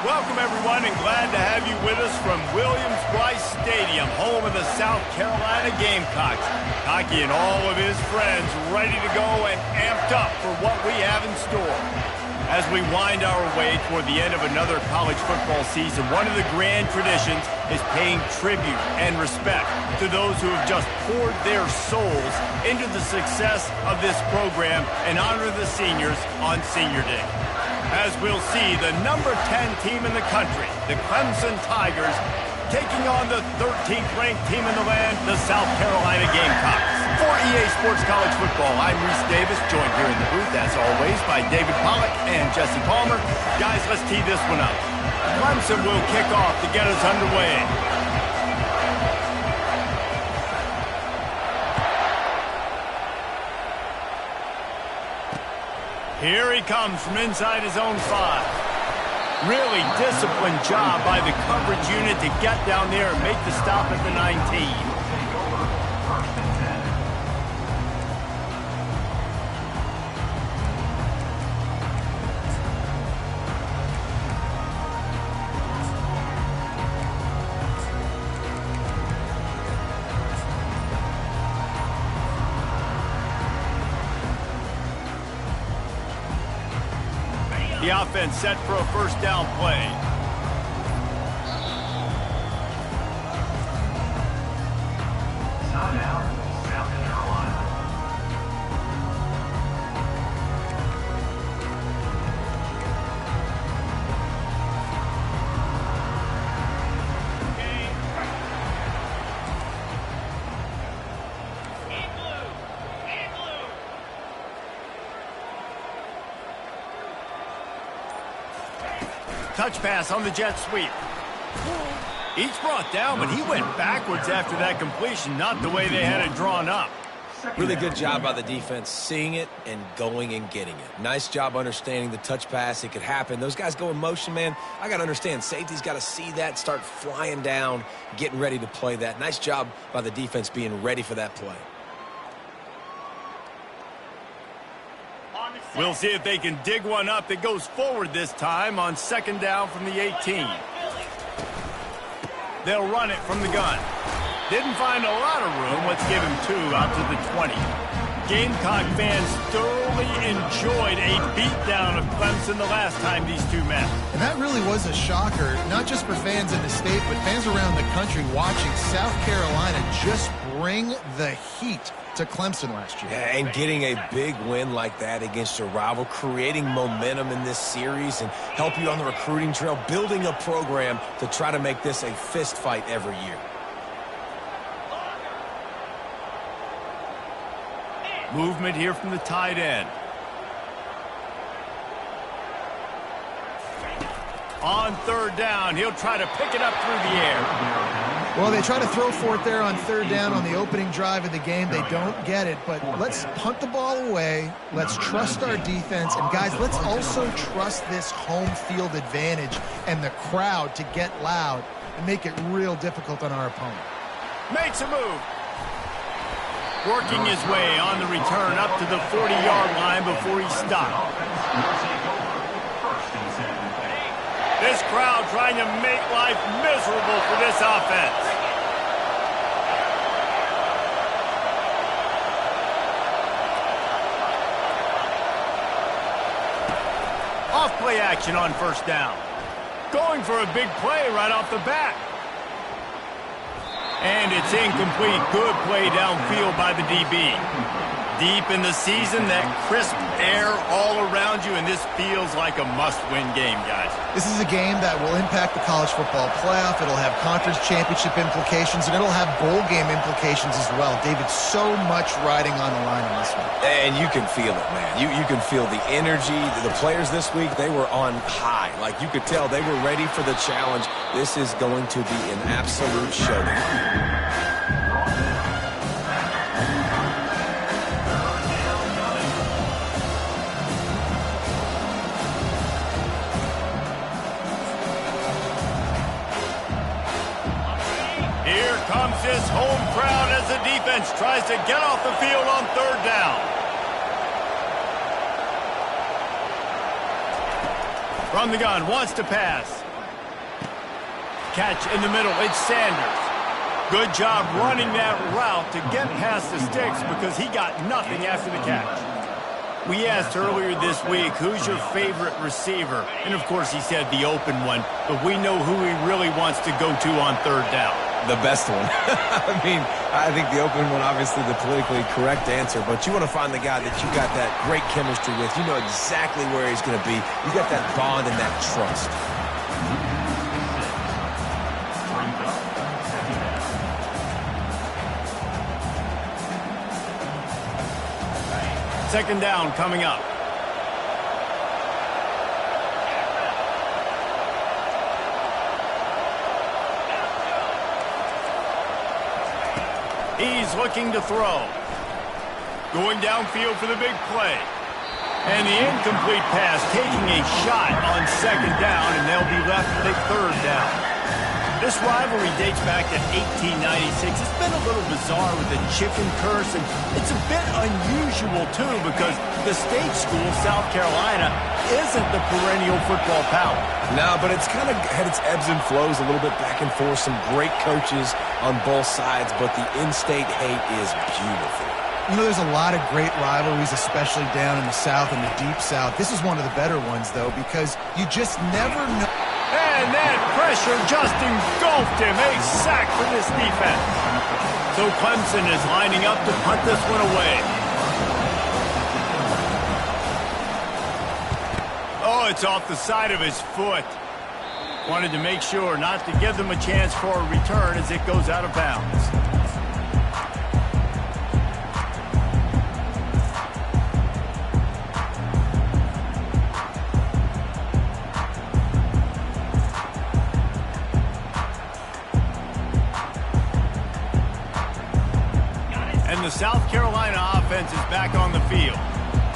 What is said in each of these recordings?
Welcome, everyone, and glad to have you with us from Williams-Brice Stadium, home of the South Carolina Gamecocks. Hockey and all of his friends ready to go and amped up for what we have in store. As we wind our way toward the end of another college football season, one of the grand traditions is paying tribute and respect to those who have just poured their souls into the success of this program and honor the seniors on Senior Day. As we'll see, the number 10 team in the country, the Clemson Tigers, taking on the 13th ranked team in the land, the South Carolina Gamecocks. For EA Sports College Football, I'm Reese Davis, joined here in the booth, as always, by David Pollack and Jesse Palmer. Guys, let's tee this one up. Clemson will kick off to get us underway. Here he comes from inside his own 5. Really disciplined job by the coverage unit to get down there and make the stop at the 19. The offense set for a first down play. South Carolina. Touch pass on the jet sweep. Each brought down, but he went backwards after that completion, not the way they had it drawn up. Really good job by the defense, seeing it and going and getting it. Nice job understanding the touch pass. It could happen. Those guys go in motion, man. I got to understand, safety's got to see that, start flying down, getting ready to play that. Nice job by the defense being ready for that play. We'll see if they can dig one up that goes forward this time on second down from the 18. They'll run it from the gun. Didn't find a lot of room. Let's give him 2 out to the 20. Gamecock fans thoroughly enjoyed a beatdown of Clemson the last time these two met. And that really was a shocker, not just for fans in the state, but fans around the country watching South Carolina just bring the heat to Clemson last year. Yeah, and getting a big win like that against your rival, creating momentum in this series and help you on the recruiting trail, building a program to try to make this a fist fight every year. Movement here from the tight end. On third down, he'll try to pick it up through the air. Well, they try to throw for it there on third down on the opening drive of the game. They don't get it, but let's punt the ball away. Let's trust our defense. And, guys, let's also trust this home field advantage and the crowd to get loud and make it real difficult on our opponent. Makes a move. Working his way on the return up to the 40-yard line before he stopped. This crowd trying to make life miserable for this offense. Off play action on first down. Going for a big play right off the bat. And it's incomplete. Good play downfield by the DB. Deep in the season, that crisp air all around you, and this feels like a must-win game, guys. This is a game that will impact the college football playoff. It'll have conference championship implications, and it'll have bowl game implications as well. David, so much riding on the line on this one. And you can feel it, man. You can feel the energy. The players this week, they were on high. Like, you could tell they were ready for the challenge. This is going to be an absolute showdown. Comes his home crowd as the defense tries to get off the field on third down. From the gun, wants to pass. catch in the middle. It's Sanders. Good job running that route to get past the sticks because he got nothing after the catch. We asked earlier this week, who's your favorite receiver? And, of course, he said the open one, but we know who he really wants to go to on third down. The best one. I mean, I think the open one, obviously the politically correct answer, but you want to find the guy that you got that great chemistry with. You know exactly where he's going to be. You got that bond and that trust. Second down coming up. He's looking to throw. Going downfield for the big play. And the incomplete pass taking a shot on second down, and they'll be left with a third down. This rivalry dates back to 1896. It's been a little bizarre with the chicken curse, and it's a bit unusual, too, because the state school, South Carolina, isn't the perennial football power. No, but it's kind of had its ebbs and flows, a little bit back and forth, some great coaches on both sides, but the in-state hate is beautiful. You know, there's a lot of great rivalries, especially down in the South and the Deep South. This is one of the better ones, though, because you just never know. And that pressure just engulfed him. A sack for this defense. So Clemson is lining up to punt this one away. Oh, it's off the side of his foot. Wanted to make sure not to give them a chance for a return as it goes out of bounds. The South Carolina offense is back on the field.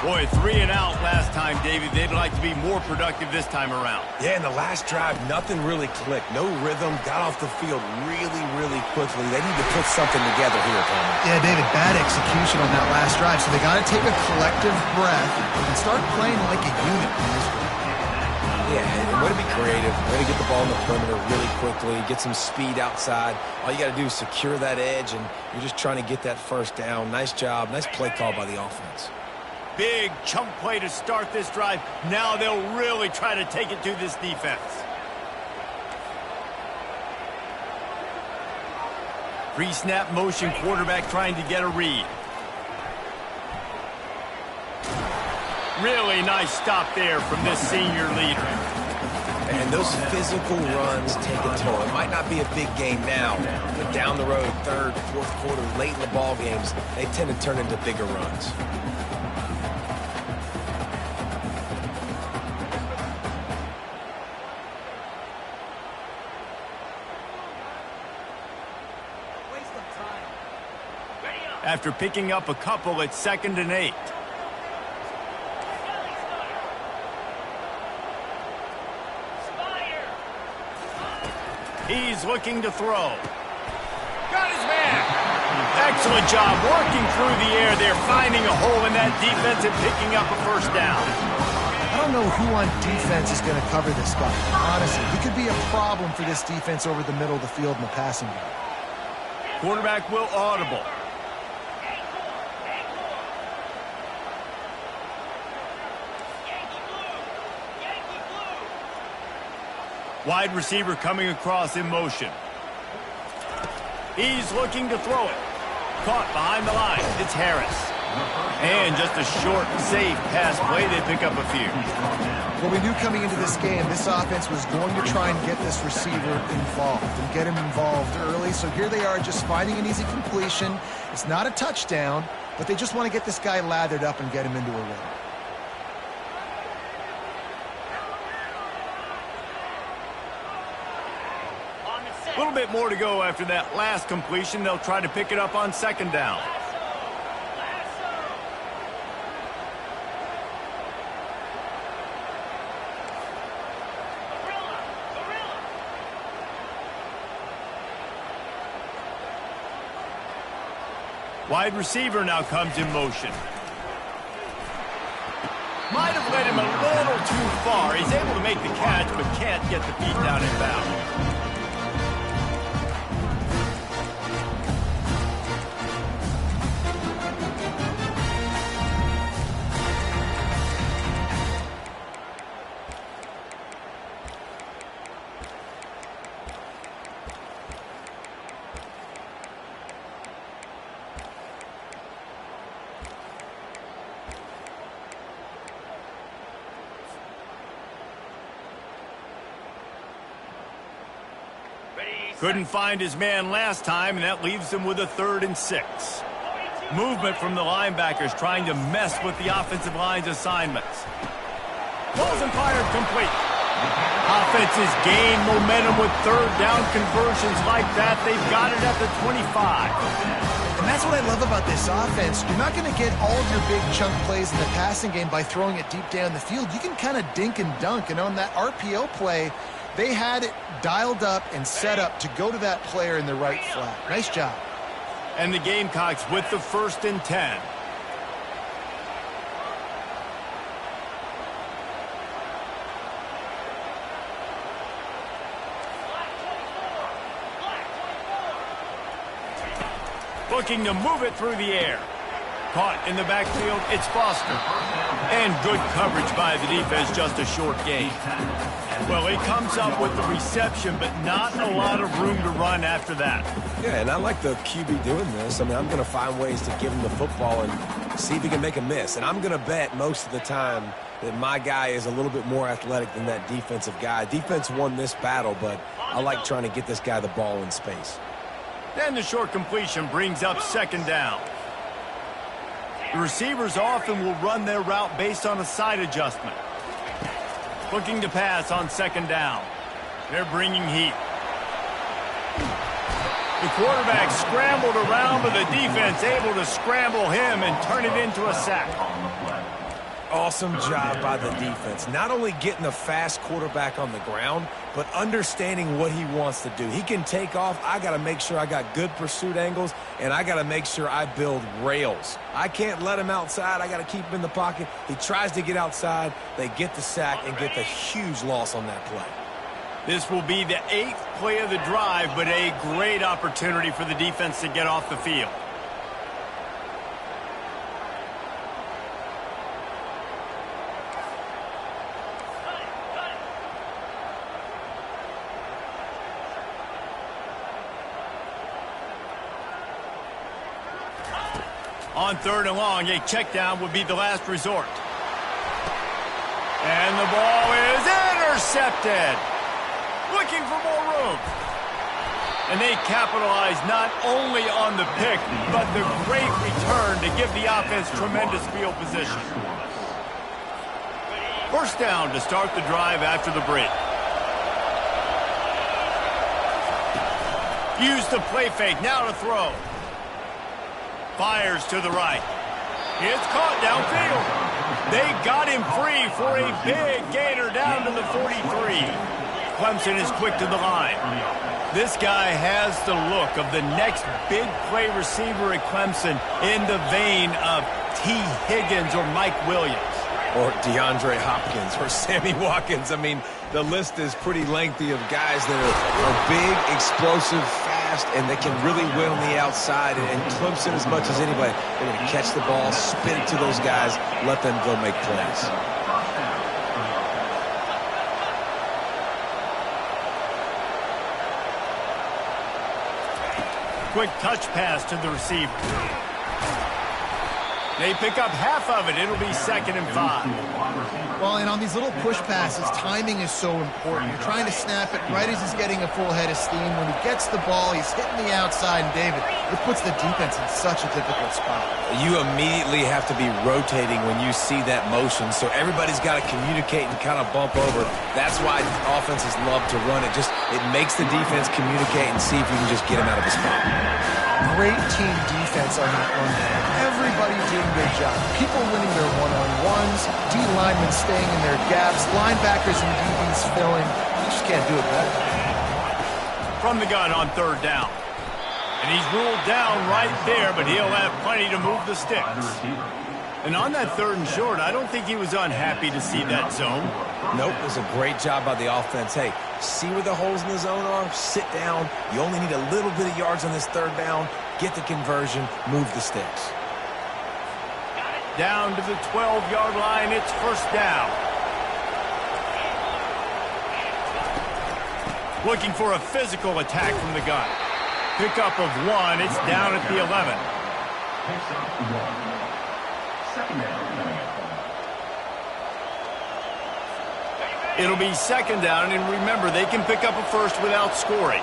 Boy, 3 and out last time, David. They'd like to be more productive this time around. Yeah, in the last drive, nothing really clicked. No rhythm, got off the field really, really quickly. They need to put something together here, Palmer. Yeah, David, bad execution on that last drive. So they got to take a collective breath and start playing like a unit in this one. Yeah, and way to be creative, way to get the ball in the perimeter really quickly, get some speed outside. All you got to do is secure that edge, and you're just trying to get that first down. Nice job, nice play call by the offense. Big chunk play to start this drive. Now they'll really try to take it to this defense. Pre-snap motion, quarterback trying to get a read. Really nice stop there from this senior leader. And those physical runs take a toll. It might not be a big game now, but down the road, third, fourth quarter, late in the ball games, they tend to turn into bigger runs. After picking up a couple, it's 2nd and 8. He's looking to throw. Got his man. Excellent job working through the air there, finding a hole in that defense and picking up a first down. I don't know who on defense is going to cover this guy. Honestly, he could be a problem for this defense over the middle of the field in the passing game. Quarterback will audible. Wide receiver coming across in motion. He's looking to throw it. Caught behind the line. It's Harris. And just a short, safe pass play. They pick up a few. Well, we knew coming into this game, this offense was going to try and get this receiver involved and get him involved early. So here they are just finding an easy completion. It's not a touchdown, but they just want to get this guy lathered up and get him into a run. A little bit more to go after that last completion. They'll try to pick it up on 2nd down. Wide receiver now comes in motion. Might have led him a little too far. He's able to make the catch, but can't get the feet down in bounds. Couldn't find his man last time, and that leaves him with a 3rd and 6. Movement from the linebackers trying to mess with the offensive line's assignments. Balls and fired complete. Offenses gain momentum with 3rd down conversions like that. They've got it at the 25. And that's what I love about this offense. You're not going to get all of your big chunk plays in the passing game by throwing it deep down the field. You can kind of dink and dunk. And on that RPO play, they had it dialed up and set up to go to that player in the right flat. Nice job. And the Gamecocks with the 1st and 10. Looking to move it through the air. Caught in the backfield, it's Foster. And good coverage by the defense, just a short gain. Well, he comes up with the reception, but not a lot of room to run after that. Yeah, and I like the QB doing this. I mean, I'm going to find ways to give him the football and see if he can make a miss. And I'm going to bet most of the time that my guy is a little bit more athletic than that defensive guy. Defense won this battle, but I like trying to get this guy the ball in space. Then the short completion brings up 2nd down. The receivers often will run their route based on a side adjustment. Looking to pass on 2nd down. They're bringing heat. The quarterback scrambled around, but the defense able to scramble him and turn it into a sack. Awesome job by the defense. Not only getting the fast quarterback on the ground, but understanding what he wants to do. He can take off. I got to make sure I got good pursuit angles, and I got to make sure I build rails. I can't let him outside. I got to keep him in the pocket. He tries to get outside. They get the sack and get the huge loss on that play. This will be the 8th play of the drive, but a great opportunity for the defense to get off the field. On 3rd and long, a check down would be the last resort. And the ball is intercepted. Looking for more room. And they capitalize not only on the pick, but the great return to give the offense tremendous field position. 1st down to start the drive after the break. Use the play fake, now to throw. Fires to the right. It's caught downfield. They got him free for a big gainer down to the 43. Clemson is quick to the line. This guy has the look of the next big play receiver at Clemson in the vein of T. Higgins or Mike Williams. Or DeAndre Hopkins or Sammy Watkins. I mean, the list is pretty lengthy of guys that are big, explosive, fast, and they can really win on the outside. And Clemson, as much as anybody, they're going to catch the ball, spin it to those guys, let them go make plays. Quick touch pass to the receiver. They pick up half of it. It'll be 2nd and 5. Well, and on these little push passes, timing is so important. You're trying to snap it right as he's getting a full head of steam. When he gets the ball, he's hitting the outside, and David, it puts the defense in such a difficult spot. You immediately have to be rotating when you see that motion, so everybody's got to communicate and kind of bump over. That's why offenses love to run it. It makes the defense communicate and see if you can just get him out of his spot. Great team defense on that one. Everybody doing their job. People winning their one-on-ones, D linemen staying in their gaps, linebackers and DBs filling. You just can't do it better. From the gun on 3rd down. And he's ruled down right there, but he'll have plenty to move the sticks. And on that 3rd and short, I don't think he was unhappy to see that zone. Nope, it was a great job by the offense. Hey, see where the holes in the zone are? Sit down. You only need a little bit of yards on this 3rd down. Get the conversion, move the sticks. Down to the 12-yard line, it's 1st down. Looking for a physical attack from the gun. Pickup of 1, it's down at the 11. It'll be 2nd down, and remember, they can pick up a first without scoring.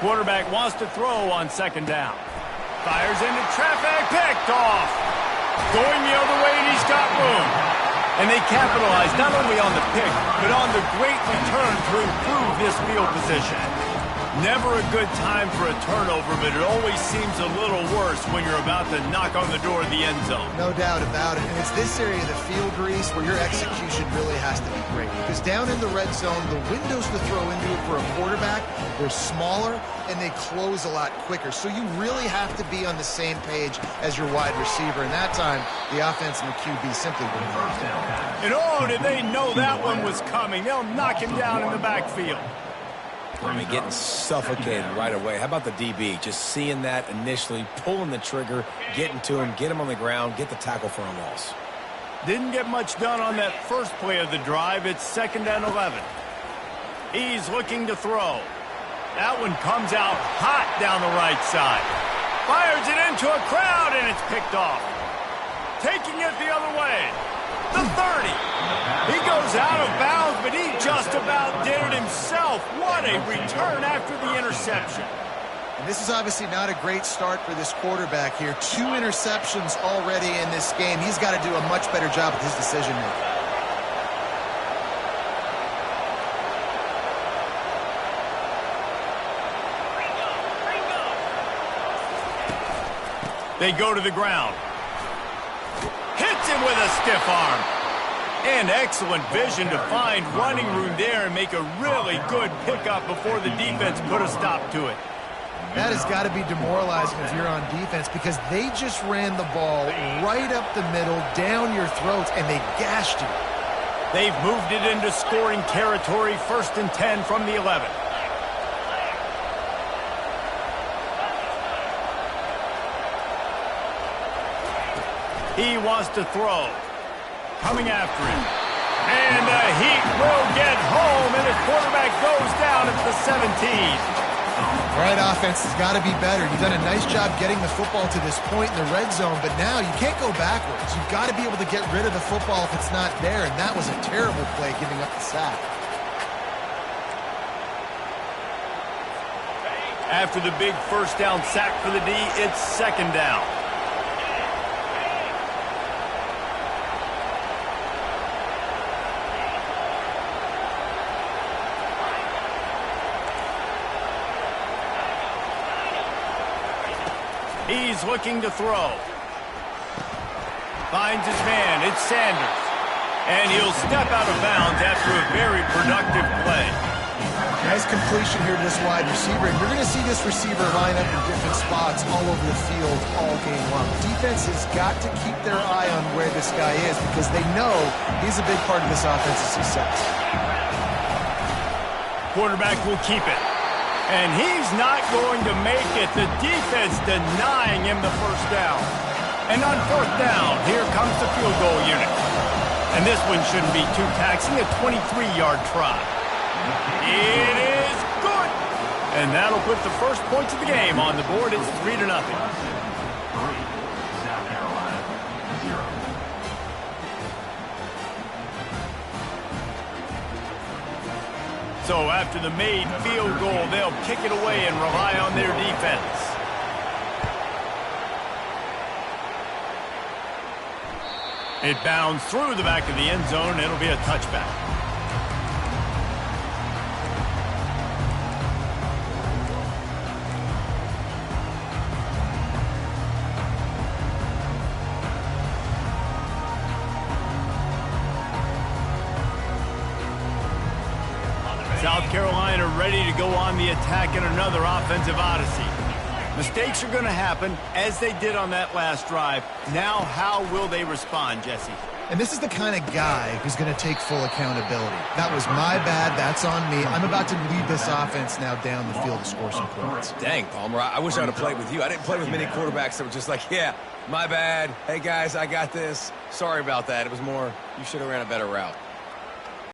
Quarterback wants to throw on second down. Fires into traffic, picked off. Going the other way, and he's got room. And they capitalize not only on the pick, but on the great return to improve this field position. Never a good time for a turnover, but it always seems a little worse when you're about to knock on the door of the end zone. No doubt about it. And it's this area of the field, Reese, where your execution really has to be great. Because down in the red zone, the windows to throw into it for a quarterback, they're smaller and they close a lot quicker. So you really have to be on the same page as your wide receiver. And that time, the offense and the QB simply wouldn't understand. And oh, did they know that one was coming? They'll knock him down in the backfield. I mean, getting suffocated right away. How about the DB? Just seeing that initially, pulling the trigger, getting to him, get him on the ground, get the tackle for a loss. Didn't get much done on that first play of the drive. It's 2nd and 11. He's looking to throw. That one comes out hot down the right side. Fires it into a crowd, and it's picked off. Taking it the other way. The 30. He goes out of bounds, but he just about did it himself. What a return after the interception. And this is obviously not a great start for this quarterback here. 2 interceptions already in this game. He's got to do a much better job with his decision making. They go to the ground. Hits him with a stiff arm. And excellent vision to find running room there and make a really good pickup before the defense put a stop to it. That has got to be demoralizing if you're on defense because they just ran the ball right up the middle, down your throats, and they gashed you. They've moved it into scoring territory, 1st and 10 from the 11. He wants to throw. Coming after him. And the heat will get home, and his quarterback goes down at the 17. Right, offense has got to be better. You've done a nice job getting the football to this point in the red zone, but now you can't go backwards. You've got to be able to get rid of the football if it's not there, and that was a terrible play giving up the sack. After the big 1st down sack for the D, it's 2nd down. He's looking to throw. Finds his man. It's Sanders. And he'll step out of bounds after a very productive play. Nice completion here to this wide receiver. And you're going to see this receiver line up in different spots all over the field all game long. Defense has got to keep their eye on where this guy is because they know he's a big part of this offense's success. Quarterback will keep it. And he's not going to make it. The defense denying him the 1st down. And on 4th down, here comes the field goal unit. And this one shouldn't be too taxing, a 23-yard try. It is good. And that'll put the first points of the game on the board. It's 3-0. So after the made field goal, they'll kick it away and rely on their defense. It bounds through the back of the end zone. It'll be a touchback. South Carolina ready to go on the attack in another offensive odyssey. Mistakes are going to happen, as they did on that last drive. Now, how will they respond, Jesse? And this is the kind of guy who's going to take full accountability. That was my bad. That's on me. I'm about to lead this offense now down the field to score some points. Dang, Palmer, I wish I would have played with you. I didn't play with many quarterbacks that were just like, my bad. Hey, guys, I got this. Sorry about that. It was more, you should have ran a better route.